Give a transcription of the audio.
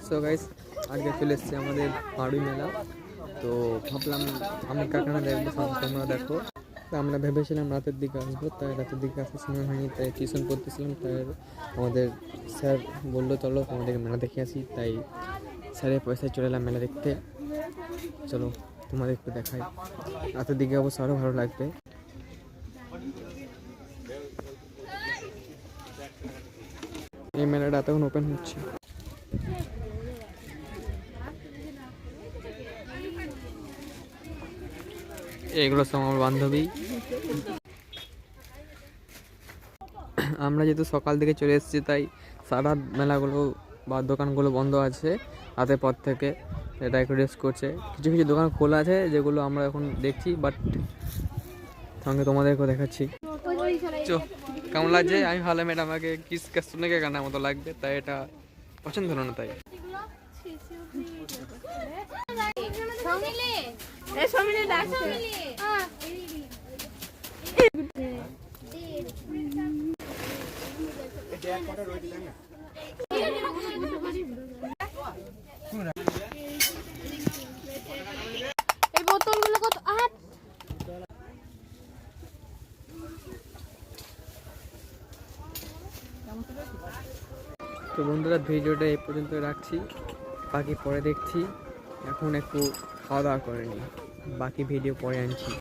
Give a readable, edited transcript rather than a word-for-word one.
So guys আজকে চলে এসেছি আমাদের পাড়ুই মেলা। তো ভাবলাম আমি কারখানা দেখবো, তোমরা দেখো। তো আমরা ভেবেছিলাম রাতের দিকে আসবো, তাই রাতের দিকে আসার সময় হয়নি, তাই টিউশন পড়তেছিলাম। তাই আমাদের স্যার বললো চলো তোমাদেরকে মেলা দেখে আসি, তাই স্যারের পয়সায় চলে এলাম মেলা দেখতে। চলো তোমাদের একটু দেখাই, রাতের দিকে অবশ্য আরও ভালো লাগবে। এই মেলাটা এখন ওপেন হচ্ছে। এগুলো সব আমার বান্ধবী। আমরা যেহেতু সকাল থেকে চলে এসেছি, তাই সারা মেলাগুলো বা দোকানগুলো বন্ধ আছে রাতের পর থেকে। এটা একটু রেস্ট করছে, কিছু কিছু দোকান খোলা আছে যেগুলো আমরা এখন দেখছি, বাট সঙ্গে তোমাদেরকেও দেখাচ্ছি। চো কেমন লাগছে? আমি ভাবলাম এটা আমাকে কিস কাস্টমারকে গানার মতো লাগবে, তাই এটা পছন্দ হলো না। তাই এই বোতলগুলো কত? তো বন্ধুরা, ভিডিওটা এই পর্যন্ত রাখছি, বাকি পরে দেখছি। এখন একটু খাওয়া দাওয়া করে নিই, বাকি ভিডিও পরে আনছি।